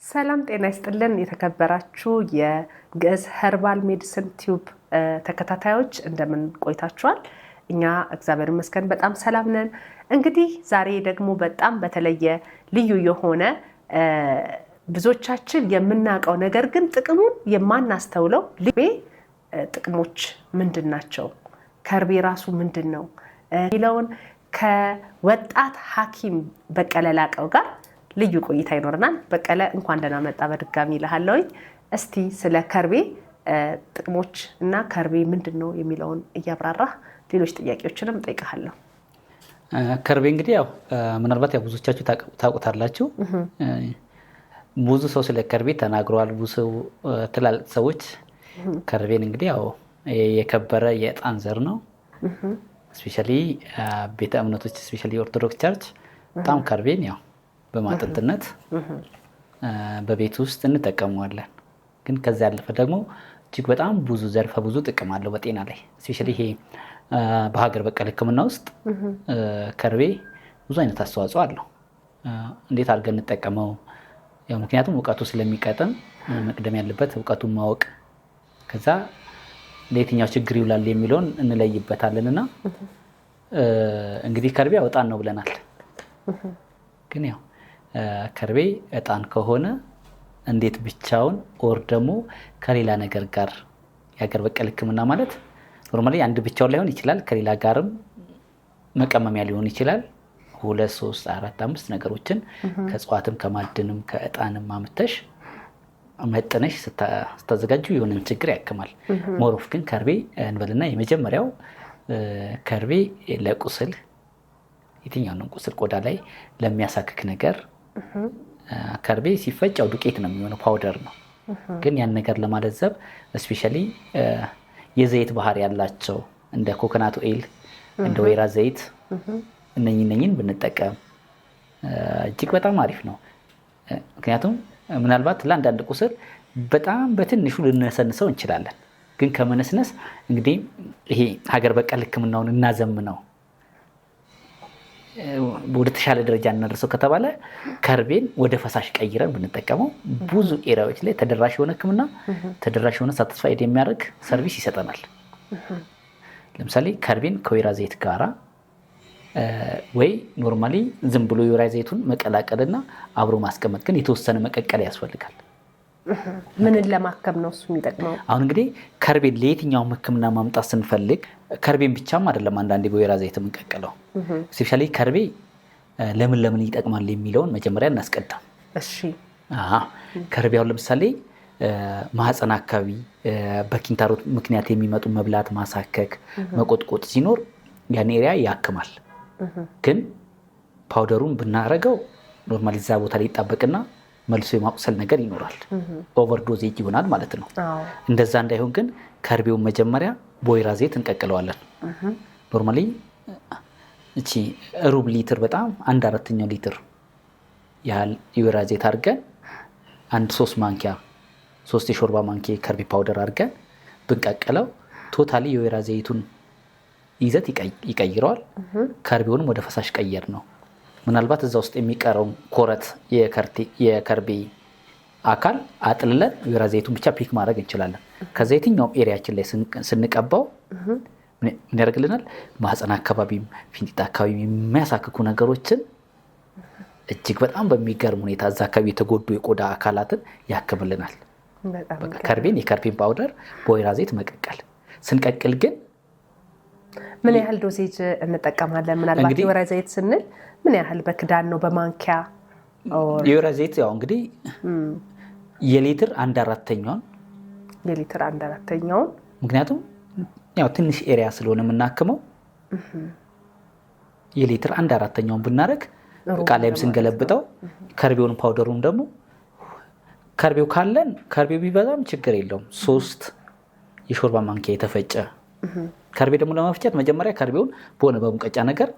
ሰላም ጤና ይስጥልን የተከበራችሁ የግዕዝ ኸርባል ሜዲሲን ቲዩብ ተከታታዮች እንደምን ቆይታችኋል? እኛ እግዚአብሔር ይመስገን በጣም ሰላም ነን። እንግዲህ ዛሬ ደግሞ በጣም በተለየ ልዩ የሆነ ብዙዎቻችን የምናውቀው ነገር ግን ጥቅሙን የማናስተውለው ከርቤ ጥቅሞች ምንድን ናቸው? ከርቤ ራሱ ምንድን ነው የሚለውን ከወጣት ሐኪም በቀለ ላቀው ጋር ልዩ ቆይታ ይኖርናል። በቀለ እንኳን ደህና መጣ በድጋሚ እልሃለሁኝ። እስቲ ስለ ከርቤ ጥቅሞች እና ከርቤ ምንድነው የሚለውን እያብራራህ ሌሎች ጥያቄዎችንም እጠይቅሃለሁ። ከርቤ እንግዲህ ያው ምናልባት ያው ብዙዎቻችሁ ታውቁታላችሁ። ብዙ ሰው ስለ ከርቤ ተናግሯል። ብዙ ትላልቅ ሰዎች ከርቤን እንግዲህ ያው የከበረ የዕጣን ዘር ነው። ስፔሻሊ ቤተ እምነቶች ስፔሻሊ ኦርቶዶክስ ቸርች በጣም ከርቤን ያው በማጥንትነት በቤት ውስጥ እንጠቀመዋለን። ግን ከዛ ያለፈ ደግሞ እጅግ በጣም ብዙ ዘርፈ ብዙ ጥቅም አለው በጤና ላይ። ስፔሻሊ ይሄ በሀገር በቀል ሕክምና ውስጥ ከርቤ ብዙ አይነት አስተዋጽኦ አለው። እንዴት አድርገን እንጠቀመው? ያው ምክንያቱም እውቀቱ ስለሚቀጥም መቅደም ያለበት እውቀቱን ማወቅ፣ ከዛ ለየትኛው ችግር ይውላል የሚለውን እንለይበታለንና እንግዲህ ከርቤ ዕጣን ነው ብለናል። ግን ያው ከርቤ ዕጣን ከሆነ እንዴት ብቻውን ኦር ደግሞ ከሌላ ነገር ጋር የሀገር በቀል ሕክምና ማለት ኖርማሊ አንድ ብቻውን ላይሆን ይችላል። ከሌላ ጋርም መቀመሚያ ሊሆን ይችላል። 2 3 4 5 ነገሮችን ከእጽዋትም ከማድንም ከዕጣንም አምተሽ መጥነሽ ስታዘጋጁ የሆነን ችግር ያክማል። ሞሮፍ ግን ከርቤ እንበልና የመጀመሪያው ከርቤ ለቁስል የትኛውንም ቁስል ቆዳ ላይ ለሚያሳክክ ነገር ከርቤ ሲፈጭ ዱቄት ነው የሚሆነው፣ ፓውደር ነው። ግን ያን ነገር ለማለዘብ ስፔሻሊ የዘይት ባህሪ ያላቸው እንደ ኮኮናት ኦይል እንደ ወይራ ዘይት እነኝን ብንጠቀም እጅግ በጣም አሪፍ ነው። ምክንያቱም ምናልባት ለአንዳንድ ቁስል በጣም በትንሹ ልነሰንሰው እንችላለን። ግን ከመነስነስ እንግዲህ ይሄ ሀገር በቀል ሕክምናውን እናዘምነው ወደ ተሻለ ደረጃ እናደርሰው ከተባለ ከርቤን ወደ ፈሳሽ ቀይረን ብንጠቀመው ብዙ ኤሪያዎች ላይ ተደራሽ የሆነ ሕክምና ተደራሽ የሆነ ሳቲስፋይድ የሚያደርግ ሰርቪስ ይሰጠናል። ለምሳሌ ከርቤን ከወይራ ዘይት ጋራ ወይ ኖርማሊ ዝም ብሎ የወይራ ዘይቱን መቀላቀልና አብሮ ማስቀመጥ፣ ግን የተወሰነ መቀቀል ያስፈልጋል። ምንን ለማከም ነው እሱ የሚጠቅመው? አሁን እንግዲህ ከርቤን ለየትኛውም ሕክምና ማምጣት ስንፈልግ ከርቤን ብቻም አይደለም አንዳንዴ በወይራ ዘይት የምንቀቅለው። ስፔሻሊ ከርቤ ለምን ይጠቅማል የሚለውን መጀመሪያ እናስቀድም። እሺ ከርቤ አሁን ለምሳሌ ማህፀን አካባቢ በኪንታሮት ምክንያት የሚመጡ መብላት፣ ማሳከክ፣ መቆጥቆጥ ሲኖር ያን ኤሪያ ያክማል። ግን ፓውደሩን ብናረገው ኖርማሊ እዛ ቦታ ላይ ይጣበቅና መልሶ የማቁሰል ነገር ይኖራል። ኦቨርዶዜጅ ይሆናል ማለት ነው። እንደዛ እንዳይሆን ግን ከርቤውን መጀመሪያ በወይራ ዘይት እንቀቅለዋለን። ኖርማሊ እቺ ሩብ ሊትር በጣም 1/4 ሊትር ያህል የወይራ ዘይት አድርገን 3 ማንኪያ 3 የሾርባ ማንኪያ ከርቤ ፓውደር አድርገን ብንቀቅለው ቶታሊ የወይራ ዘይቱን ይዘት ይቀይረዋል። ከርቤውንም ወደ ፈሳሽ ቀየር ነው። ምናልባት እዛ ውስጥ የሚቀረው ኮረት የከርቤ አካል አጥልለን የወይራ ዘይቱን ብቻ ፒክ ማድረግ እንችላለን። ከዛ የትኛውም ኤሪያችን ላይ ስንቀባው ምን ያደርግልናል? ማህፀን አካባቢም ፊንጢጣ አካባቢ የሚያሳክኩ ነገሮችን እጅግ በጣም በሚገርም ሁኔታ እዛ አካባቢ የተጎዱ የቆዳ አካላትን ያክምልናል። የከርቤን ፓውደር በወይራ ዘይት መቀቀል። ስንቀቅል ግን ምን ያህል ዶሴጅ እንጠቀማለን? ምናልባት የወይራ ዘይት ስንል ምን ያህል በክዳን ነው በማንኪያ? የወይራ ዘይት ያው እንግዲህ የሊትር 1/4 የሊትር 1/4 ምክንያቱም ያው ትንሽ ኤሪያ ስለሆነ የምናክመው የሊትር 1/4 ብናረግ እቃ ላይም ስንገለብጠው ከርቤውን ፓውደሩን ደግሞ ከርቤው ካለን ከርቤው ቢበዛም ችግር የለውም 3 የሾርባ ማንኪያ የተፈጨ ከርቤ ደግሞ ለመፍጨት መጀመሪያ ከርቤውን በሆነ በሙቀጫ ነገር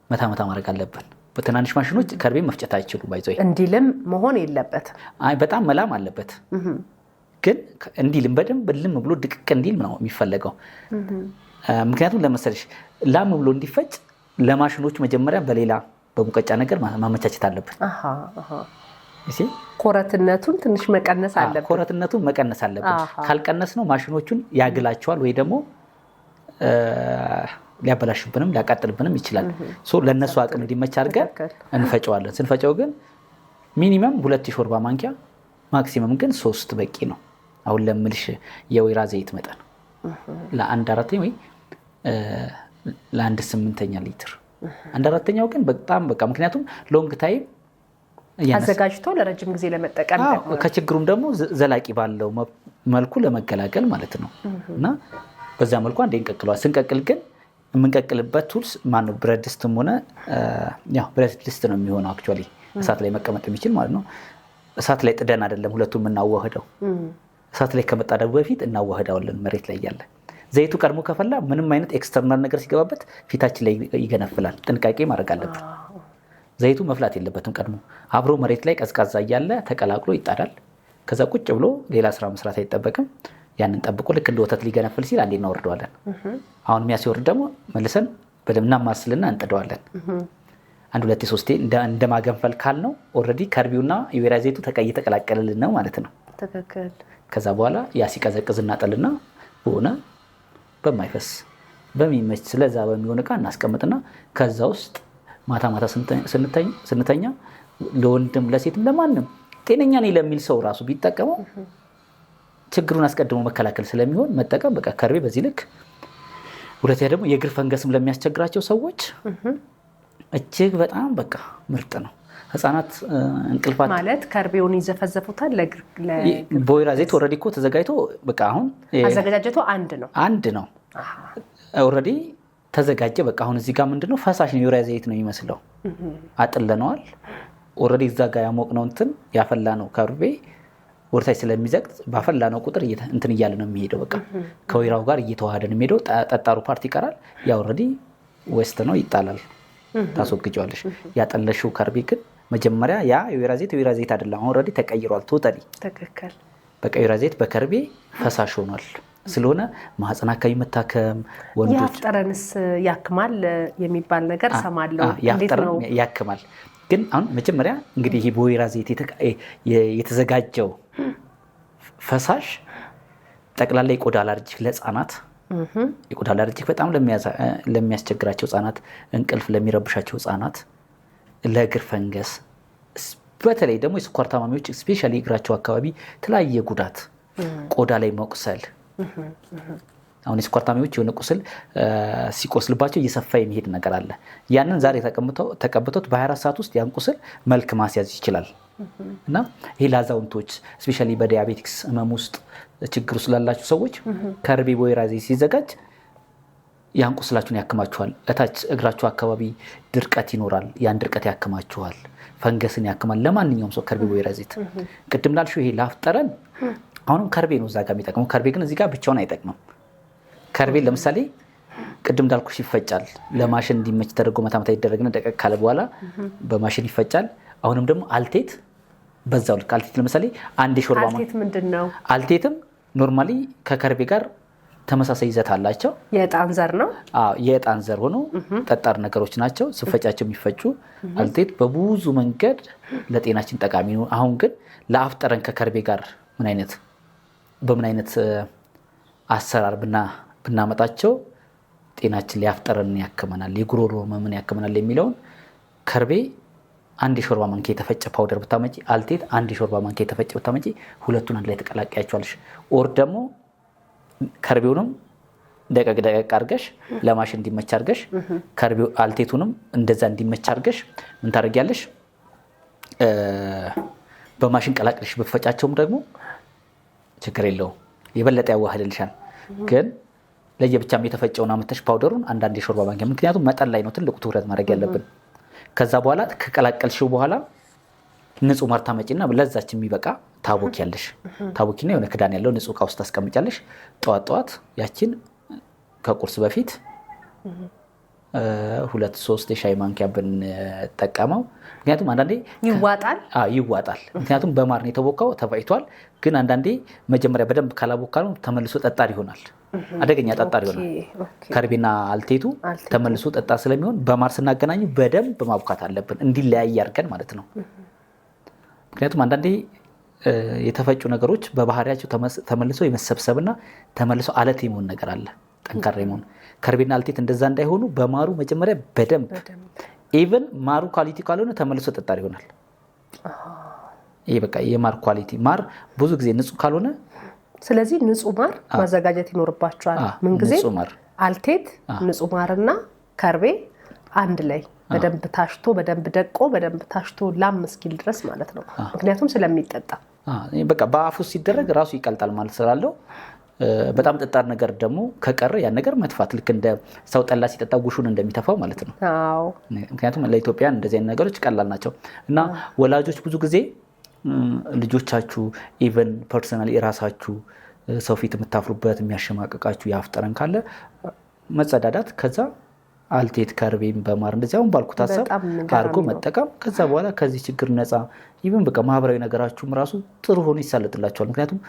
መታ ማድረግ አለብን። በትናንሽ ማሽኖች ከርቤ መፍጨት አይችሉም። ባይዘይ እንዲልም መሆን የለበት። በጣም መላም አለበት። ግን እንዲልም በደንብ ልም ብሎ ድቅቅ እንዲል ነው የሚፈለገው። ምክንያቱም ለመሰለሽ ላም ብሎ እንዲፈጭ ለማሽኖች መጀመሪያ በሌላ በሙቀጫ ነገር ማመቻቸት አለብን። ኮረትነቱን ትንሽ መቀነስ አለብን። ኮረትነቱን መቀነስ አለብን። ካልቀነስ ነው ማሽኖቹን ያግላቸዋል ወይ ደግሞ ሊያበላሽብንም ሊያቃጥልብንም ይችላል። ለእነሱ አቅም እንዲመች አድርገን እንፈጨዋለን። ስንፈጨው ግን ሚኒመም 2 ሾርባ ማንኪያ ማክሲመም ግን 3 በቂ ነው። አሁን ለምልሽ የወይራ ዘይት መጠን ለአንድ አራተኛ ወይ ለአንድ 8ኛ ሊትር 1/4ኛው ግን በጣም በቃ ምክንያቱም ሎንግ ታይም አዘጋጅቶ ለረጅም ጊዜ ለመጠቀም ከችግሩም ደግሞ ዘላቂ ባለው መልኩ ለመገላገል ማለት ነው። እና በዛ መልኩ አንዴ እንቀቅለዋል። ስንቀቅል ግን የምንቀቅልበት ቱልስ ማነው ብረት ድስትም ሆነ ብረት ድስት ነው የሚሆነው። አክቹዋሊ እሳት ላይ መቀመጥ የሚችል ማለት ነው። እሳት ላይ ጥደን አይደለም ሁለቱም እናዋህደው። እሳት ላይ ከመጣደው በፊት እናዋህዳለን መሬት ላይ ያለ ዘይቱ ቀድሞ ከፈላ ምንም አይነት ኤክስተርናል ነገር ሲገባበት ፊታችን ላይ ይገነፍላል። ጥንቃቄ ማድረግ አለብን። ዘይቱ መፍላት የለበትም። ቀድሞ አብሮ መሬት ላይ ቀዝቃዛ እያለ ተቀላቅሎ ይጣዳል። ከዛ ቁጭ ብሎ ሌላ ስራ መስራት አይጠበቅም። ያንን ጠብቆ ልክ እንደ ወተት ሊገነፍል ሲል አንዴ እናወርደዋለን። አሁን ሲወርድ ደግሞ መልሰን በደምና ማስልና እንጥደዋለን። 1 2 3 እንደማገንፈል ካልነው ኦልሬዲ ከርቢውና የወይራ ዘይቱ እየተቀላቀለልን ነው ማለት ነው። ትክክል። ከዛ በኋላ ያ ሲቀዘቅዝ እናጠልና በሆነ በማይፈስ በሚመች ስለዛ በሚሆን እቃ እናስቀምጥና ከዛ ውስጥ ማታ ማታ ስንተኛ ለወንድም ለሴትም ለማንም ጤነኛ ነኝ ለሚል ሰው ራሱ ቢጠቀመው ችግሩን አስቀድሞ መከላከል ስለሚሆን መጠቀም በቃ ከርቤ በዚህ ልክ። ሁለተኛ ደግሞ የእግር ፈንገስም ለሚያስቸግራቸው ሰዎች እጅግ በጣም በቃ ምርጥ ነው። ህፃናት እንቅልፋት ማለት ከርቤውን ይዘፈዘፉታል በወይራ ዘይት ኦልሬዲ እኮ ተዘጋጅቶ በቃ አሁን አዘጋጃጀቱ አንድ ነው ኦልሬዲ ተዘጋጀ። በቃ አሁን እዚህ ጋር ምንድነው ፈሳሽ ነው የወይራ ዘይት ነው የሚመስለው። አጥለነዋል ኦልሬዲ እዛ ጋር ያሞቅነው ያፈላነው ከርቤ ወርታች ስለሚዘቅጥ ባፈላነው ቁጥር እንትን እያለ ነው የሚሄደው። በቃ ከወይራው ጋር እየተዋሃደ ነው የሚሄደው። ጠጣሩ ፓርቲ ይቀራል። ያ ኦልሬዲ ዌስት ነው ይጣላል፣ ታስወግጂዋለሽ። ያጠለሽው ከርቤ ግን መጀመሪያ ያ የወይራ ዘይት አይደለም። ኦልሬዲ ተቀይሯል ቶታሊ። ተከከል በቃ የወይራ ዘይት በከርቤ ፈሳሽ ሆኗል። ስለሆነ ማህፀን አካባቢ መታከም ወንዶች ያፍጠረንስ ያክማል የሚባል ነገር ሰማለሁ። እንዴት ነው ያክማል? ግን አሁን መጀመሪያ እንግዲህ ይሄ በወይራ ዘይት የተዘጋጀው ፈሳሽ ጠቅላላ የቆዳ አለርጂክ ለህፃናት የቆዳ አለርጂክ በጣም ለሚያስቸግራቸው ህፃናት፣ እንቅልፍ ለሚረብሻቸው ህፃናት፣ ለእግር ፈንገስ በተለይ ደግሞ የስኳር ታማሚዎች ስፔሻሊ እግራቸው አካባቢ የተለያየ ጉዳት ቆዳ ላይ መቁሰል አሁን የስኳር ታማሚዎች የሆነ ቁስል ሲቆስልባቸው እየሰፋ የሚሄድ ነገር አለ። ያንን ዛሬ ተቀብቶት በ24 ሰዓት ውስጥ ያን ቁስል መልክ ማስያዝ ይችላል። እና ይሄ ለአዛውንቶች ስፔሻሊ በዲያቤቲክስ ህመም ውስጥ ችግሩ ስላላችሁ ሰዎች ከርቤ በወይራ ዘይት ሲዘጋጅ ያን ቁስላችሁን ያክማችኋል። እታች እግራችሁ አካባቢ ድርቀት ይኖራል፣ ያን ድርቀት ያክማችኋል። ፈንገስን ያክማል። ለማንኛውም ሰው ከርቤ በወይራ ዘይት ቅድም ላልሽው ይሄ ላፍጠረን አሁንም ከርቤ ነው እዛ ጋር የሚጠቅመው። ከርቤ ግን እዚህ ጋር ብቻውን አይጠቅምም። ከርቤ ለምሳሌ ቅድም እንዳልኩሽ ይፈጫል። ለማሽን እንዲመች ተደርጎ መታመታ ይደረግና ደቀቅ ካለ በኋላ በማሽን ይፈጫል። አሁንም ደግሞ አልቴት በዛው ልክ አልቴት ለምሳሌ አንድ ሾርባ አልቴት ምንድነው? አልቴትም ኖርማሊ ከከርቤ ጋር ተመሳሳይ ይዘት አላቸው። የዕጣን ዘር ነው። የዕጣን ዘር ሆኖ ጠጣር ነገሮች ናቸው። ስፈጫቸው የሚፈጩ አልቴት በብዙ መንገድ ለጤናችን ጠቃሚ ነው። አሁን ግን ለአፍጠረን ከከርቤ ጋር በምን አይነት አሰራር ብናመጣቸው ጤናችን ሊያፍጠረን ያከመናል፣ የጉሮሮ ህመምን ያከመናል የሚለውን ከርቤ 1 ሾርባ ማንኪያ የተፈጨ ፓውደር ብታመጪ፣ አልቴት 1 ሾርባ ማንኪያ የተፈጨ ብታመጪ ሁለቱን አንድ ላይ ተቀላቀያቸዋለሽ። ኦር ደግሞ ከርቤውንም ደቀቅ አድርገሽ ለማሽን እንዲመች አድርገሽ ከርቤው አልቴቱንም እንደዛ እንዲመች አድርገሽ ምን ታደርጊያለሽ? በማሽን ቀላቅለሽ ብትፈጫቸውም ደግሞ ችግር የለውም፣ የበለጠ ያዋህድልሻል። ግን ለየብቻም የተፈጨውን አመተሽ ፓውደሩን አንዳንድ የሾርባ ማንኪያ፣ ምክንያቱም መጠን ላይ ነው ትልቁ ትኩረት ማድረግ ያለብን። ከዛ በኋላ ከቀላቀልሽው በኋላ ንጹህ ማር ታመጪና ለዛች የሚበቃ ታቦኪያለሽ። ታቦኪና የሆነ ክዳን ያለው ንጹህ እቃ ውስጥ ታስቀምጫለሽ። ጠዋት ያችን ከቁርስ በፊት 2-3 የሻይ ማንኪያ ብንጠቀመው፣ ምክንያቱም አንዳንዴ ይዋጣል። ምክንያቱም በማር ነው የተቦካው፣ ተፈጭቷል። ግን አንዳንዴ መጀመሪያ በደንብ ካላቦካነው ተመልሶ ጠጣር ይሆናል፣ አደገኛ ጠጣር ይሆናል። ከርቤና አልቴቱ ተመልሶ ጠጣር ስለሚሆን በማር ስናገናኙ በደንብ ማብካት አለብን፣ እንዲለያይ አድርገን ማለት ነው። ምክንያቱም አንዳንዴ የተፈጩ ነገሮች በባህሪያቸው ተመልሶ የመሰብሰብና ተመልሶ አለት የመሆን ነገር አለ፣ ጠንካራ የመሆን። ከርቤና አልቴት እንደዛ እንዳይሆኑ በማሩ መጀመሪያ በደንብ ኢቨን ማሩ ኳሊቲ ካልሆነ ተመልሶ ጠጣር ይሆናል። ይሄ በቃ የማር ኳሊቲ ማር ብዙ ጊዜ ንጹህ ካልሆነ፣ ስለዚህ ንጹህ ማር ማዘጋጀት ይኖርባቸዋል። ምን ጊዜ አልቴት፣ ንጹህ ማርና ከርቤ አንድ ላይ በደንብ ታሽቶ በደንብ ደቆ በደንብ ታሽቶ ላም እስኪል ድረስ ማለት ነው። ምክንያቱም ስለሚጠጣ በቃ በአፉ ሲደረግ ራሱ ይቀልጣል ማለት ስላለው በጣም ጠጣር ነገር ደግሞ ከቀረ ያን ነገር መጥፋት ልክ እንደ ሰው ጠላ ሲጠጣ ጉሹን እንደሚተፋው ማለት ነው። ምክንያቱም ለኢትዮጵያን እንደዚህ አይነት ነገሮች ቀላል ናቸው እና ወላጆች ብዙ ጊዜ ልጆቻችሁ ኢቨን ፐርሰናሊ ራሳችሁ ሰው ፊት የምታፍሩበት የሚያሸማቀቃችሁ የአፍ ጠረን ካለ መጸዳዳት፣ ከዛ አልቴት ከርቤም በማር እንደዚህ አሁን ባልኩት ሀሳብ አድርጎ መጠቀም፣ ከዛ በኋላ ከዚህ ችግር ነፃ ኢቨን በቃ ማህበራዊ ነገራችሁም ራሱ ጥሩ ሆኖ ይሳለጥላችኋል። ምክንያቱም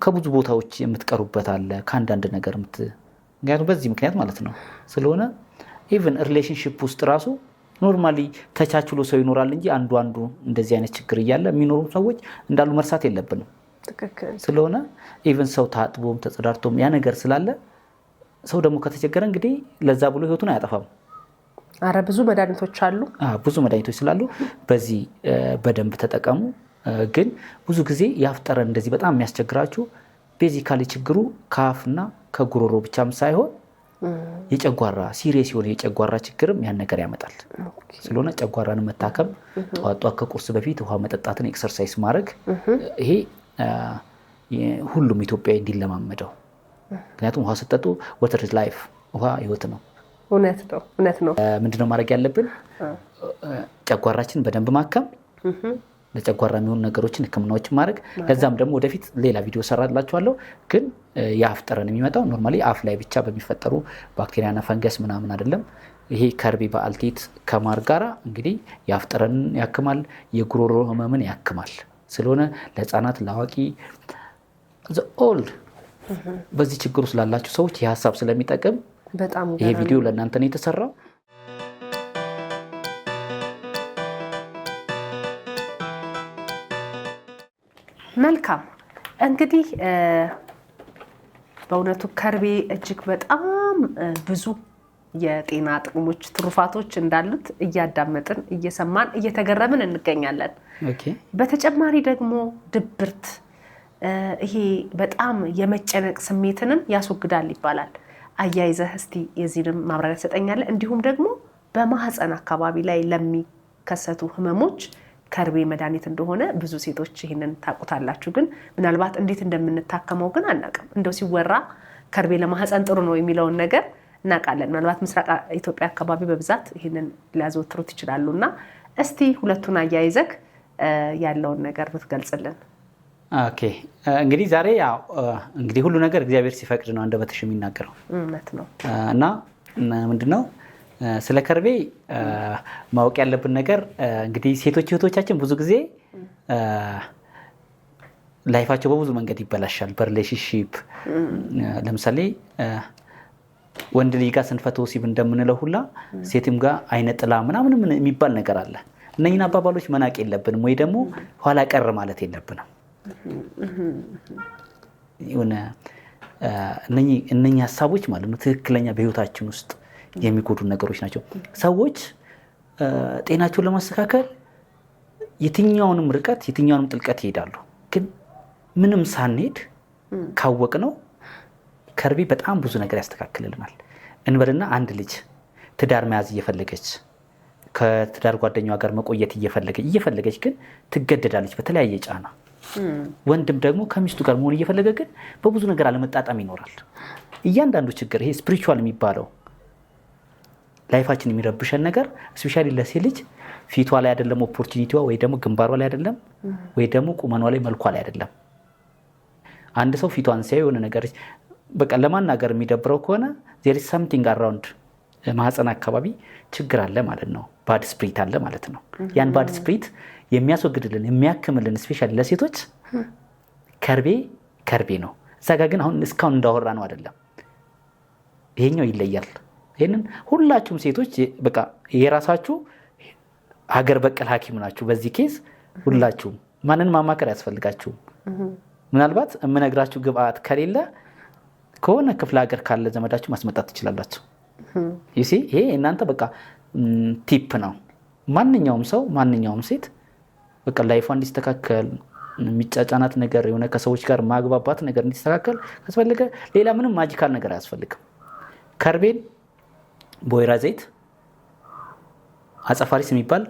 ከብዙ ቦታዎች የምትቀሩበት አለ ከአንዳንድ ነገር ምክንያቱም በዚህ ምክንያት ማለት ነው። ስለሆነ ኢቨን ሪሌሽንሽፕ ውስጥ ራሱ ኖርማሊ ተቻችሎ ሰው ይኖራል እንጂ አንዱ እንደዚህ አይነት ችግር እያለ የሚኖሩ ሰዎች እንዳሉ መርሳት የለብንም። ስለሆነ ኢቨን ሰው ታጥቦም ተጸዳድቶም ያ ነገር ስላለ ሰው ደግሞ ከተቸገረ እንግዲህ ለዛ ብሎ ህይወቱን አያጠፋም። አረ ብዙ መድኃኒቶች አሉ። ብዙ መድኃኒቶች ስላሉ በዚህ በደንብ ተጠቀሙ። ግን ብዙ ጊዜ የአፍ ጠረን እንደዚህ በጣም የሚያስቸግራችሁ ቤዚካሊ ችግሩ ከአፍና ከጉሮሮ ብቻም ሳይሆን የጨጓራ ሲሪየስ የሆነ የጨጓራ ችግርም ያን ነገር ያመጣል። ስለሆነ ጨጓራን መታከም፣ ጠዋት ከቁርስ በፊት ውሃ መጠጣትን ኤክሰርሳይዝ ማድረግ ይሄ ሁሉም ኢትዮጵያዊ እንዲለማመደው። ምክንያቱም ውሃ ስጠጡ ወተር ኢዝ ላይፍ፣ ውሃ ህይወት ነው። እውነት ነው። ምንድነው ማድረግ ያለብን? ጨጓራችን በደንብ ማከም፣ ለጨጓራ የሚሆኑ ነገሮችን ህክምናዎችን ማድረግ። ለዛም ደግሞ ወደፊት ሌላ ቪዲዮ ሰራላችኋለሁ። ግን የአፍ ጠረን የሚመጣው ኖርማሊ አፍ ላይ ብቻ በሚፈጠሩ ባክቴሪያና ፈንገስ ምናምን አይደለም። ይሄ ከርቤ በአልቴት ከማር ጋራ እንግዲህ የአፍ ጠረንን ያክማል፣ የጉሮሮ ህመምን ያክማል። ስለሆነ ለህፃናት ለአዋቂ ኦልድ በዚህ ችግር ውስጥ ላላችሁ ሰዎች ይህ ሀሳብ ስለሚጠቅም ይሄ ቪዲዮ ለእናንተ ነው የተሰራው። መልካም እንግዲህ በእውነቱ ከርቤ እጅግ በጣም ብዙ የጤና ጥቅሞች፣ ትሩፋቶች እንዳሉት እያዳመጥን እየሰማን እየተገረምን እንገኛለን። በተጨማሪ ደግሞ ድብርት፣ ይሄ በጣም የመጨነቅ ስሜትንም ያስወግዳል ይባላል። አያይዘህ እስቲ የዚህንም ማብራሪያ ትሰጠኛለህ? እንዲሁም ደግሞ በማህፀን አካባቢ ላይ ለሚከሰቱ ህመሞች ከርቤ መድኃኒት እንደሆነ ብዙ ሴቶች ይህንን ታውቁታላችሁ። ግን ምናልባት እንዴት እንደምንታከመው ግን አናውቅም። እንደው ሲወራ ከርቤ ለማህፀን ጥሩ ነው የሚለውን ነገር እናውቃለን። ምናልባት ምስራቅ ኢትዮጵያ አካባቢ በብዛት ይህንን ሊያዘወትሩት ይችላሉ። እና እስቲ ሁለቱን አያይዘህ ያለውን ነገር ብትገልጽልን። ኦኬ እንግዲህ ዛሬ ያው እንግዲህ ሁሉ ነገር እግዚአብሔር ሲፈቅድ ነው አንደበትሽ የሚናገረው። እውነት ነው። እና ምንድነው ስለ ከርቤ ማወቅ ያለብን ነገር እንግዲህ ሴቶች እህቶቻችን ብዙ ጊዜ ላይፋቸው በብዙ መንገድ ይበላሻል። በሪሌሽንሺፕ ለምሳሌ ወንድ ልጅ ጋር ስንፈተ ወሲብ እንደምንለው ሁላ ሴትም ጋር አይነ ጥላ ምናምን የሚባል ነገር አለ። እነኝን አባባሎች መናቅ የለብንም ወይ ደግሞ ኋላ ቀር ማለት የለብንም። እነኚህ ሀሳቦች ማለት ነው ትክክለኛ በህይወታችን ውስጥ የሚጎዱ ነገሮች ናቸው። ሰዎች ጤናቸውን ለማስተካከል የትኛውንም ርቀት የትኛውንም ጥልቀት ይሄዳሉ። ግን ምንም ሳንሄድ ካወቅ ነው ከርቤ በጣም ብዙ ነገር ያስተካክልልናል። እንበልና አንድ ልጅ ትዳር መያዝ እየፈለገች ከትዳር ጓደኛዋ ጋር መቆየት እየፈለገች ግን ትገደዳለች በተለያየ ጫና። ወንድም ደግሞ ከሚስቱ ጋር መሆን እየፈለገ ግን በብዙ ነገር አለመጣጣም ይኖራል። እያንዳንዱ ችግር ይሄ ስፒሪቹዋል የሚባለው ላይፋችን የሚረብሸን ነገር ስፔሻሊ ለሴት ልጅ ፊቷ ላይ አይደለም ኦፖርቹኒቲዋ፣ ወይ ደግሞ ግንባሯ ላይ አይደለም፣ ወይ ደግሞ ቁመኗ ላይ መልኳ ላይ አይደለም። አንድ ሰው ፊቷን ሲያይ የሆነ ነገር በቃ ለማናገር የሚደብረው ከሆነ there is something around ማህፀን አካባቢ ችግር አለ ማለት ነው። ባድ ስፕሪት አለ ማለት ነው። ያን ባድ ስፕሪት የሚያስወግድልን የሚያክምልን ስፔሻሊ ለሴቶች ከርቤ ነው። እዛ ጋር ግን አሁን እስካሁን እንዳወራ ነው አይደለም። ይሄኛው ይለያል። ይሄንን ሁላችሁም ሴቶች በቃ የራሳችሁ ሀገር በቀል ሐኪም ናችሁ። በዚህ ኬዝ ሁላችሁም ማንን ማማከር ያስፈልጋችሁም። ምናልባት የምነግራችሁ ግብአት ከሌለ ከሆነ ክፍለ ሀገር ካለ ዘመዳችሁ ማስመጣት ትችላላችሁ። ይሄ እናንተ በቃ ቲፕ ነው። ማንኛውም ሰው ማንኛውም ሴት በቃ ላይፏ እንዲስተካከል የሚጫጫናት ነገር የሆነ ከሰዎች ጋር ማግባባት ነገር እንዲስተካከል ካስፈልገ ሌላ ምንም ማጂካል ነገር አያስፈልግም። ከርቤን በወይራ ዘይት አጸፋሪስ የሚባል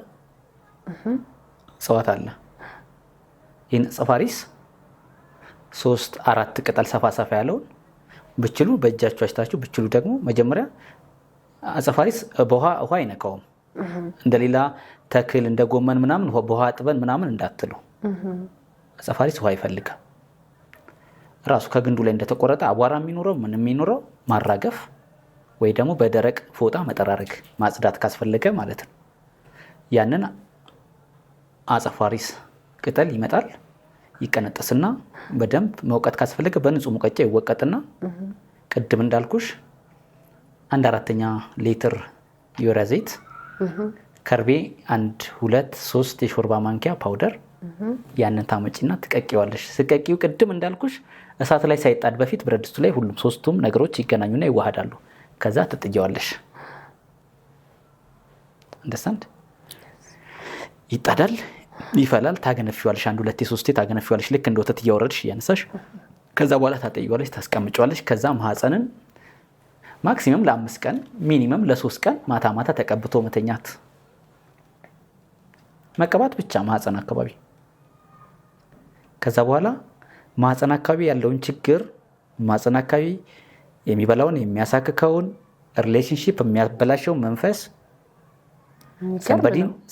እጽዋት አለ። ይህን አጸፋሪስ 3-4 ቅጠል ሰፋ ሰፋ ያለውን ብችሉ በእጃችሁ አሽታችሁ ብችሉ ደግሞ መጀመሪያ አጸፋሪስ በውሃ አይነካውም። እንደሌላ ተክል እንደ ጎመን ምናምን በውሃ አጥበን ምናምን እንዳትሉ። አጸፋሪስ ውሃ ይፈልጋል። ራሱ ከግንዱ ላይ እንደተቆረጠ አቧራ የሚኖረው ምን የሚኖረው ማራገፍ ወይ ደግሞ በደረቅ ፎጣ መጠራረግ ማጽዳት ካስፈለገ ማለት ነው። ያንን አጸፋሪስ ቅጠል ይመጣል፣ ይቀነጠስና በደንብ መውቀጥ ካስፈለገ በንጹህ ሙቀጫ ይወቀጥና ቅድም እንዳልኩሽ 1/4 ሊትር የወይራ ዘይት፣ ከርቤ 1-2-3 የሾርባ ማንኪያ ፓውደር ያንን ታመጪና ትቀቂዋለሽ። ስቀቂው ቅድም እንዳልኩሽ እሳት ላይ ሳይጣድ በፊት ብረት ድስቱ ላይ ሁሉም ሶስቱም ነገሮች ይገናኙና ይዋሃዳሉ። ከዛ ትጥጂዋለሽ። እንደሳንድ ይጣዳል፣ ይፈላል፣ ታገነፊዋለሽ። 1-2-3 ታገነፊዋለሽ። ልክ እንደ ወተት እያወረድሽ እያነሳሽ ከዛ በኋላ ታጠይዋለሽ፣ ታስቀምጫዋለሽ። ከዛ ማህፀንን ማክሲመም ለ5 ቀን ሚኒመም ለ3 ቀን ማታ ማታ ተቀብቶ መተኛት፣ መቀባት ብቻ ማህፀን አካባቢ። ከዛ በኋላ ማህፀን አካባቢ ያለውን ችግር ማህፀን አካባቢ የሚበላውን የሚያሳክከውን ሪሌሽንሺፕ የሚያበላሸው መንፈስ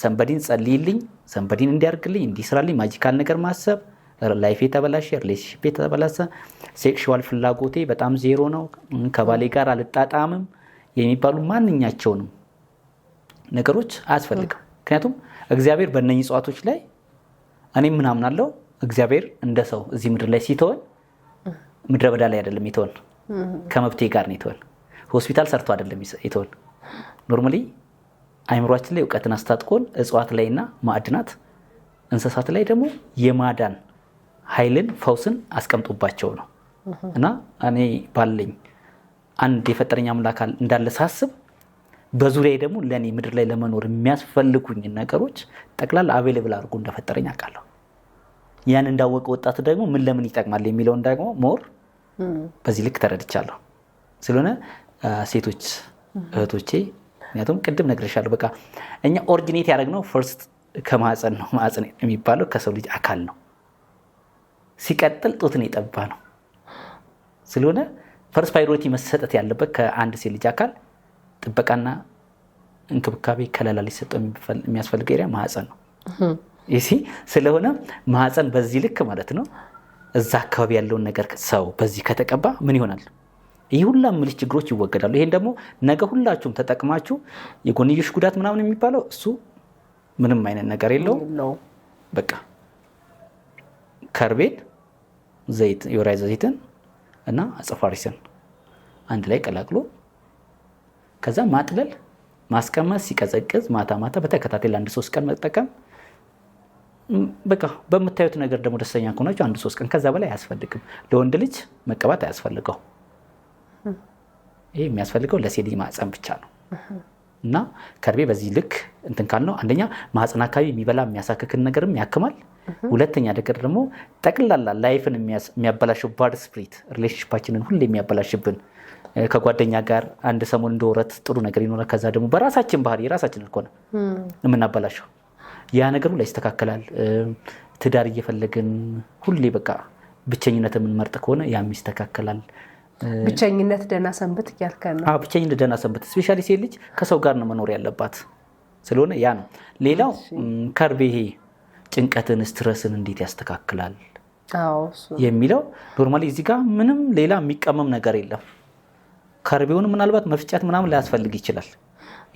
ሰንበዲን ጸልይልኝ፣ ሰንበዲን እንዲያርግልኝ፣ እንዲስራልኝ ማጂካል ነገር ማሰብ፣ ላይፍ የተበላሸ ሪሌሽንሺፕ የተበላሸ ሴክሹዋል ፍላጎቴ በጣም ዜሮ ነው፣ ከባሌ ጋር አልጣጣምም የሚባሉ ማንኛቸውንም ነገሮች አያስፈልግም። ምክንያቱም እግዚአብሔር በእነኚህ እጽዋቶች ላይ እኔ ምን አምናለሁ፣ እግዚአብሔር እንደ ሰው እዚህ ምድር ላይ ሲተወን ምድረ በዳ ላይ አይደለም የተወን፣ ከመብቴ ጋር ነው የተወን። ሆስፒታል ሰርቶ አይደለም የተወን። ኖርማሊ አይምሯችን ላይ እውቀትን አስታጥቆን እጽዋት ላይና ማዕድናት እንስሳት ላይ ደግሞ የማዳን ኃይልን ፈውስን አስቀምጦባቸው ነው። እና እኔ ባለኝ አንድ የፈጠረኝ አምላክ እንዳለ ሳስብ በዙሪያ ደግሞ ለኔ ምድር ላይ ለመኖር የሚያስፈልጉኝ ነገሮች ጠቅላላ አቬሌብል አድርጎ እንደፈጠረኝ አውቃለሁ። ያን እንዳወቀ ወጣት ደግሞ ምን ለምን ይጠቅማል የሚለውን ደግሞ ሞር በዚህ ልክ ተረድቻለሁ። ስለሆነ ሴቶች እህቶቼ፣ ምክንያቱም ቅድም ነግሬሻለሁ፣ በቃ እኛ ኦሪጂኔት ያደረግነው ፈርስት ከማህፀን ነው። ማህፀን የሚባለው ከሰው ልጅ አካል ነው። ሲቀጥል ጡትን የጠባ ነው። ስለሆነ ፈርስት ፕራዮሪቲ መሰጠት ያለበት ከአንድ ሴት ልጅ አካል ጥበቃና እንክብካቤ ከለላ ሊሰጠው የሚያስፈልገው ኤሪያ ማህፀን ነው። ስለሆነ ማህፀን በዚህ ልክ ማለት ነው እዛ አካባቢ ያለውን ነገር ሰው በዚህ ከተቀባ ምን ይሆናል? ይህ ሁላ ምልሽ ችግሮች ይወገዳሉ። ይሄን ደግሞ ነገ ሁላችሁም ተጠቅማችሁ የጎንዮሽ ጉዳት ምናምን የሚባለው እሱ ምንም አይነት ነገር የለውም። በቃ ከርቤን፣ ዘይት፣ የወይራ ዘይትን እና አጸፋሪስን አንድ ላይ ቀላቅሎ ከዛ ማጥለል፣ ማስቀመጥ፣ ሲቀዘቅዝ ማታ ማታ በተከታታይ ለ1-3 ቀን መጠቀም። በቃ በምታዩት ነገር ደግሞ ደስተኛ ከሆናችሁ 1-3 ቀን፣ ከዛ በላይ አያስፈልግም። ለወንድ ልጅ መቀባት አያስፈልገው። ይሄ የሚያስፈልገው ለሴት ልጅ ማህፀን ብቻ ነው። እና ከርቤ በዚህ ልክ እንትን ካልነው አንደኛ ማህፀን አካባቢ የሚበላ የሚያሳክክን ነገርም ያክማል። ሁለተኛ ነገር ደግሞ ጠቅላላ ላይፍን የሚያበላሽው ባድ ስፕሪት ሪሌሽንሺፓችንን ሁሉ የሚያበላሽብን ከጓደኛ ጋር አንድ ሰሞን እንደወረት ጥሩ ነገር ይኖራል። ከዛ ደግሞ በራሳችን ባህሪ የራሳችን እኮ ነው የምናበላሸው። ያ ነገሩ ላይ ይስተካከላል። ትዳር እየፈለግን ሁሌ በቃ ብቸኝነት የምንመርጥ ከሆነ ያም ይስተካከላል። ብቸኝነት ደህና ሰንበት እያልከን ነው? ብቸኝነት ደህና ሰንበት። ስፔሻሊ ሴት ልጅ ከሰው ጋር ነው መኖር ያለባት። ስለሆነ ያ ነው። ሌላው ከርቤ ይሄ ጭንቀትን ስትረስን እንዴት ያስተካክላል የሚለው ኖርማሊ እዚህ ጋር ምንም ሌላ የሚቀመም ነገር የለም። ከርቤውን ምናልባት መፍጨት ምናምን ላያስፈልግ ይችላል።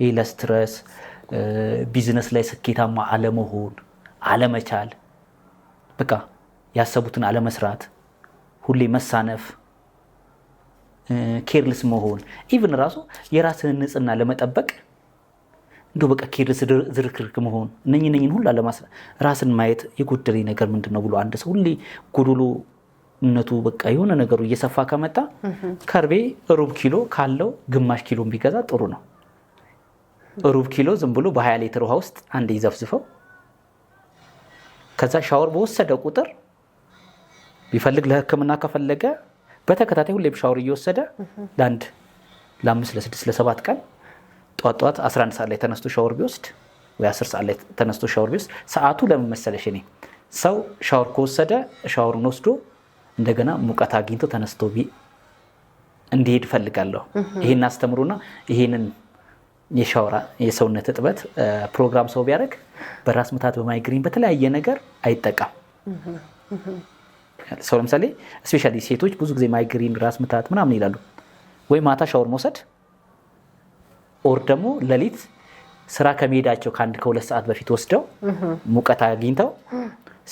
ይህ ለስትረስ ቢዝነስ ላይ ስኬታማ አለመሆን፣ አለመቻል፣ በቃ ያሰቡትን አለመስራት፣ ሁሌ መሳነፍ፣ ኬርልስ መሆን፣ ኢቭን ራሱ የራስን ንጽህና ለመጠበቅ እንደው በቃ ኬርስ ዝርክርክ መሆን እነኝን ሁሉ ራስን ማየት የጎደለኝ ነገር ምንድነው ብሎ አንድ ሰው ሁሌ ጎዶሎነቱ በቃ የሆነ ነገሩ እየሰፋ ከመጣ ከርቤ ሩብ ኪሎ ካለው ግማሽ ኪሎ ቢገዛ ጥሩ ነው። ሩብ ኪሎ ዝም ብሎ በ20 ሊትር ውሃ ውስጥ አንድ ይዘፍዝፈው። ከዛ ሻወር በወሰደ ቁጥር ቢፈልግ ለሕክምና ከፈለገ በተከታታይ ሁሌም ሻወር እየወሰደ ለ5 ለ6 ለ7 ቀን ጧት 11 ሰዓት ላይ ተነስቶ ሻወር ቢወስድ ወይ 10 ሰዓት ላይ ተነስቶ ሻወር ቢወስድ ሰዓቱ ለምን መሰለሽ እኔ ሰው ሻወር ከወሰደ ሻወሩን ወስዶ እንደገና ሙቀት አግኝቶ ተነስቶ እንዲሄድ ፈልጋለሁ። ይሄን አስተምሩና ይሄንን የሻወራ የሰውነት እጥበት ፕሮግራም ሰው ቢያደርግ በራስ ምታት በማይግሪን በተለያየ ነገር አይጠቃም። ሰው ለምሳሌ ስፔሻሊ ሴቶች ብዙ ጊዜ ማይግሪን ራስ ምታት ምናምን ይላሉ። ወይ ማታ ሻወር መውሰድ ኦር ደግሞ ሌሊት ስራ ከመሄዳቸው ከ1-2 ሰዓት በፊት ወስደው ሙቀት አግኝተው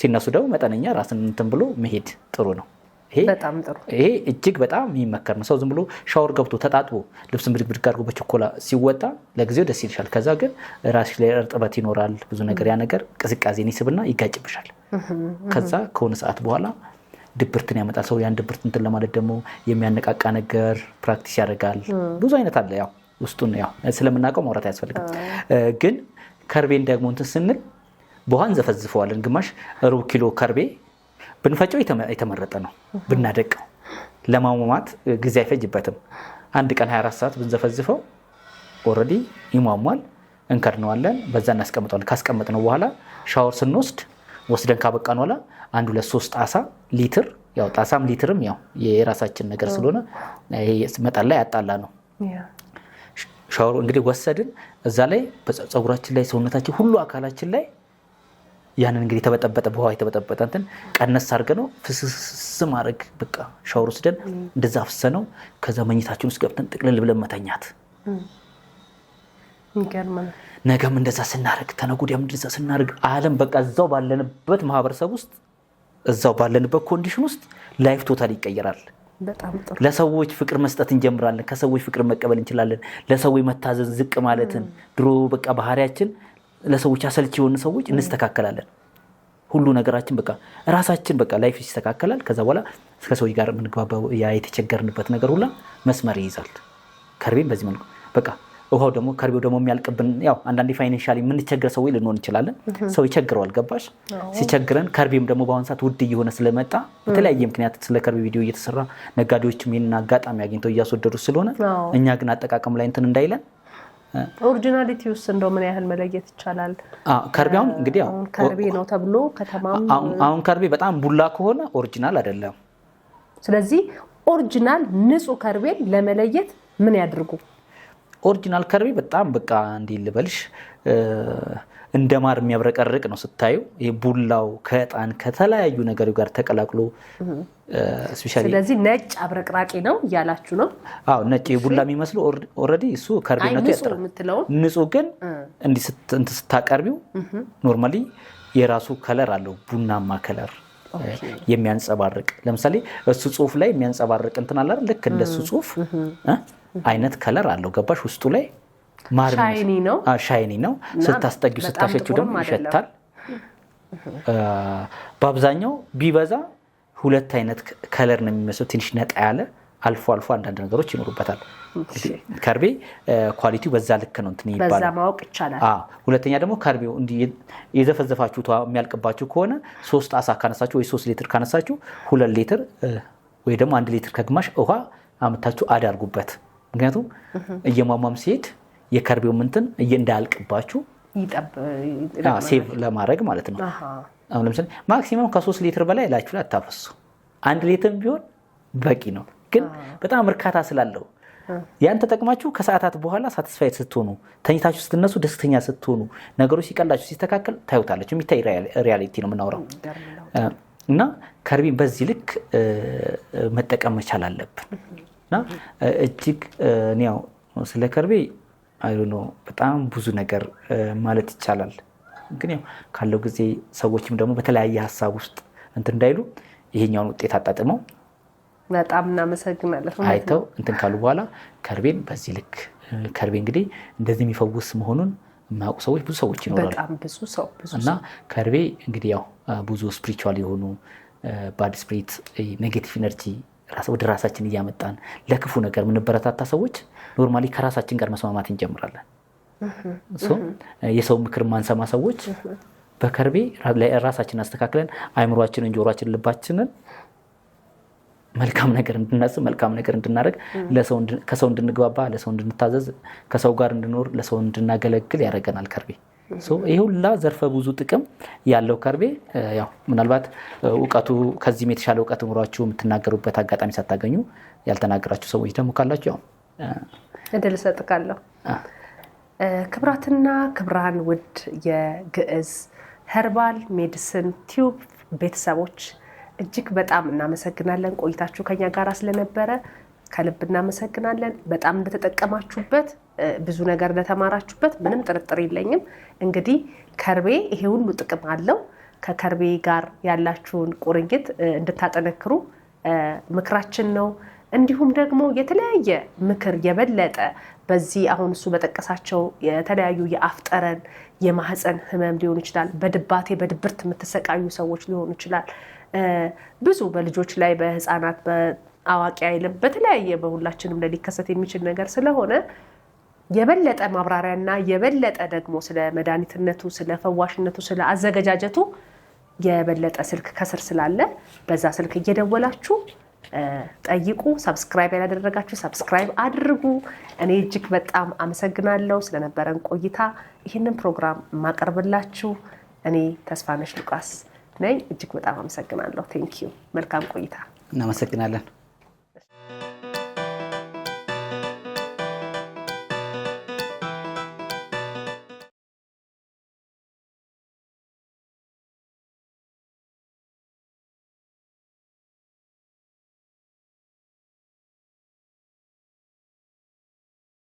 ሲነሱ ደግሞ መጠነኛ ራስን እንትን ብሎ መሄድ ጥሩ ነው። ይሄ እጅግ በጣም የሚመከር ነው። ሰው ዝም ብሎ ሻወር ገብቶ ተጣጥቦ ልብስን ብድግ አድርጎ በቸኮላ ሲወጣ ለጊዜው ደስ ይልሻል። ከዛ ግን ራስሽ ላይ እርጥበት ይኖራል ብዙ ነገር ያ ነገር ቅዝቃዜን ይስብና ይጋጭብሻል። ከዛ ከሆነ ሰዓት በኋላ ድብርትን ያመጣል። ሰው ያን ድብርት እንትን ለማለት ደግሞ የሚያነቃቃ ነገር ፕራክቲስ ያደርጋል። ብዙ አይነት አለ። ያው ውስጡን ያው ስለምናውቀው ማውራት አያስፈልግም። ግን ከርቤን ደግሞ እንትን ስንል በውሃ እንዘፈዝፈዋለን። ግማሽ ሩብ ኪሎ ከርቤ ብንፈጨው የተመረጠ ነው። ብናደቀው ለማሟሟት ጊዜ አይፈጅበትም። አንድ ቀን 24 ሰዓት ብንዘፈዝፈው ኦልሬዲ ይሟሟል። እንከድነዋለን፣ በዛ እናስቀምጠዋለን። ካስቀመጥነው በኋላ ሻወር ስንወስድ ወስደን ካበቃን በኋላ 1-2-3 ጣሳ ሊትር ያው ጣሳም ሊትርም ያው የራሳችን ነገር ስለሆነ ይሄ መጠን ላይ ያጣላ ነው። ሻወር እንግዲህ ወሰድን እዛ ላይ ፀጉራችን ላይ ሰውነታችን ሁሉ አካላችን ላይ ያንን እንግዲህ የተበጠበጠ በውሃ የተበጠበጠ እንትን ቀነስ አድርገነው ፍስስ ማድረግ በቃ ሻወር ወስደን እንደዛ አፍሰነው ከዛ መኝታችን ውስጥ ገብተን ጥቅልል ብለን መተኛት። ነገም እንደዛ ስናደርግ ተነጉዲያም እንደዛ ስናደርግ ዓለም በቃ እዛው ባለንበት ማህበረሰብ ውስጥ እዛው ባለንበት ኮንዲሽን ውስጥ ላይፍ ቶታል ይቀየራል። ለሰዎች ፍቅር መስጠት እንጀምራለን። ከሰዎች ፍቅር መቀበል እንችላለን። ለሰዎች መታዘዝ ዝቅ ማለትን ድሮ በቃ ባህሪያችን ለሰዎች አሰልቺ የሆኑ ሰዎች እንስተካከላለን። ሁሉ ነገራችን በቃ ራሳችን በቃ ላይፍ ይስተካከላል። ከዛ በኋላ ከሰዎች ጋር የምንግባባው ያ የተቸገርንበት ነገር ሁላ መስመር ይይዛል። ከርቤን በዚህ መልኩ በቃ ውሃው ደግሞ ከርቤው ደግሞ የሚያልቅብን ያው አንዳንዴ ፋይናንሻሊ የምንቸገር ሰው ልንሆን እንችላለን። ሰው ይቸግረዋል ገባሽ? ሲቸግረን ከርቤም ደግሞ በአሁን ሰዓት ውድ እየሆነ ስለመጣ በተለያየ ምክንያት ስለ ከርቤ ቪዲዮ እየተሰራ ነጋዴዎችም ይሄን አጋጣሚ አግኝተው እያስወደዱ ስለሆነ እኛ ግን አጠቃቀም ላይ እንትን እንዳይለን ኦሪጂናሊቲ ውስጥ እንደው ምን ያህል መለየት ይቻላል? ከርቤውን እንግዲህ አሁን ከርቤ ነው ተብሎ ከተማም አሁን ከርቤ በጣም ቡላ ከሆነ ኦሪጂናል አይደለም። ስለዚህ ኦሪጂናል ንጹህ ከርቤን ለመለየት ምን ያድርጉ? ኦሪጂናል ከርቤ በጣም በቃ እንዲህ ልበልሽ እንደማር የሚያብረቀርቅ ነው ስታዩ። ይሄ ቡላው ከዕጣን ከተለያዩ ነገሮች ጋር ተቀላቅሎ ስፔሻሊ ስለዚህ ነጭ አብረቅራቂ ነው እያላችሁ ነው? አዎ ነጭ ቡላ የሚመስለው ኦልሬዲ እሱ ከርቤነቱ ያጥራል። ንጹህ ግን እንዲህ ስታቀርቢው ኖርማሊ የራሱ ከለር አለው፣ ቡናማ ከለር የሚያንጸባርቅ። ለምሳሌ እሱ ጽሁፍ ላይ የሚያንጸባርቅ እንትን አለ አይደል? ልክ እንደሱ ጽሁፍ አይነት ከለር አለው ገባሽ? ውስጡ ላይ ሻይኒ ነው። ሻይኒ ነው። ስታስጠጊው ስታሸችው ደግሞ ይሸታል። በአብዛኛው ቢበዛ 2 አይነት ከለር ነው የሚመስለው። ትንሽ ነጣ ያለ አልፎ አልፎ አንዳንድ ነገሮች ይኖሩበታል። ከርቤ ኳሊቲው በዛ ልክ ነው እንትን ይባላል። በዛ ማወቅ ይቻላል። ሁለተኛ ደግሞ ከርቤው እንዲህ የዘፈዘፋችሁት የሚያልቅባችሁ ከሆነ 3 ጣሳ ካነሳችሁ ወይ 3 ሊትር ካነሳችሁ 2 ሊትር ወይ ደግሞ 1 ሊትር ከግማሽ ውሃ አምታችሁ አዳርጉበት። ምክንያቱም እየሟሟም ሲሄድ የከርቤው እንትን እንዳያልቅባችሁ ሴቭ ለማድረግ ማለት ነው። አሁን ለምሳሌ ማክሲመም ከ3 ሊትር በላይ ላችሁ ላይ አታፈሱ። 1 ሊትር ቢሆን በቂ ነው። ግን በጣም እርካታ ስላለው ያን ተጠቅማችሁ ከሰዓታት በኋላ ሳቲስፋይድ ስትሆኑ፣ ተኝታችሁ ስትነሱ ደስተኛ ስትሆኑ፣ ነገሮች ሲቀላችሁ ሲስተካከል ታዩታላችሁ። የሚታይ ሪያሊቲ ነው የምናወራው። እና ከርቤን በዚህ ልክ መጠቀም መቻል አለብን። እና እጅግ ያው ስለ ከርቤ አይዶኖ በጣም ብዙ ነገር ማለት ይቻላል። ግን ያው ካለው ጊዜ ሰዎችም ደግሞ በተለያየ ሀሳብ ውስጥ እንትን እንዳይሉ ይሄኛውን ውጤት አጣጥመው በጣም እናመሰግናለን አይተው እንትን ካሉ በኋላ ከርቤን በዚህ ልክ ከርቤ እንግዲህ እንደዚህ የሚፈውስ መሆኑን የማያውቁ ሰዎች ብዙ ሰዎች ይኖራሉ። በጣም ብዙ ሰው እና ከርቤ እንግዲህ ያው ብዙ ስፒሪቹዋል የሆኑ ባድ ስፒሪት ኔጌቲቭ ኢነርጂ ወደ ራሳችን እያመጣን ለክፉ ነገር የምንበረታታ ሰዎች ኖርማሊ ከራሳችን ጋር መስማማት እንጀምራለን። የሰው ምክር ማንሰማ ሰዎች በከርቤ ራሳችንን አስተካክለን አይምሯችንን፣ ጆሮአችንን፣ ልባችንን መልካም ነገር እንድናስብ፣ መልካም ነገር እንድናደርግ፣ ከሰው እንድንግባባ፣ ለሰው እንድንታዘዝ፣ ከሰው ጋር እንድኖር፣ ለሰው እንድናገለግል ያደርገናል ከርቤ። ይሄ ሁላ ዘርፈ ብዙ ጥቅም ያለው ከርቤ ያው ምናልባት እውቀቱ ከዚህም የተሻለ እውቀት ኖሯችሁ የምትናገሩበት አጋጣሚ ሳታገኙ ያልተናገራችሁ ሰዎች ደግሞ ካላችሁ ያው እድል እሰጥካለሁ። ክብራትና ክብራን ውድ የግዕዝ ኸርባል ሜዲሲን ቲዩብ ቤተሰቦች እጅግ በጣም እናመሰግናለን። ቆይታችሁ ከኛ ጋር ስለነበረ ከልብ እናመሰግናለን። በጣም እንደተጠቀማችሁበት፣ ብዙ ነገር እንደተማራችሁበት ምንም ጥርጥር የለኝም። እንግዲህ ከርቤ ይሄ ሁሉ ጥቅም አለው። ከከርቤ ጋር ያላችሁን ቁርኝት እንድታጠነክሩ ምክራችን ነው። እንዲሁም ደግሞ የተለያየ ምክር የበለጠ በዚህ አሁን እሱ በጠቀሳቸው የተለያዩ የአፍ ጠረን፣ የማህፀን ህመም ሊሆን ይችላል፣ በድባቴ በድብርት የምትሰቃዩ ሰዎች ሊሆኑ ይችላል። ብዙ በልጆች ላይ በህፃናት በአዋቂ አይልም በተለያየ በሁላችንም ላይ ሊከሰት የሚችል ነገር ስለሆነ የበለጠ ማብራሪያና የበለጠ ደግሞ ስለ መድኃኒትነቱ፣ ስለ ፈዋሽነቱ፣ ስለ አዘገጃጀቱ የበለጠ ስልክ ከስር ስላለ በዛ ስልክ እየደወላችሁ ጠይቁ። ሰብስክራይብ ያላደረጋችሁ ሰብስክራይብ አድርጉ። እኔ እጅግ በጣም አመሰግናለሁ ስለነበረን ቆይታ። ይህንን ፕሮግራም የማቀርብላችሁ እኔ ተስፋነሽ ሉቃስ ነኝ። እጅግ በጣም አመሰግናለሁ። ቴንኪዩ። መልካም ቆይታ። እናመሰግናለን።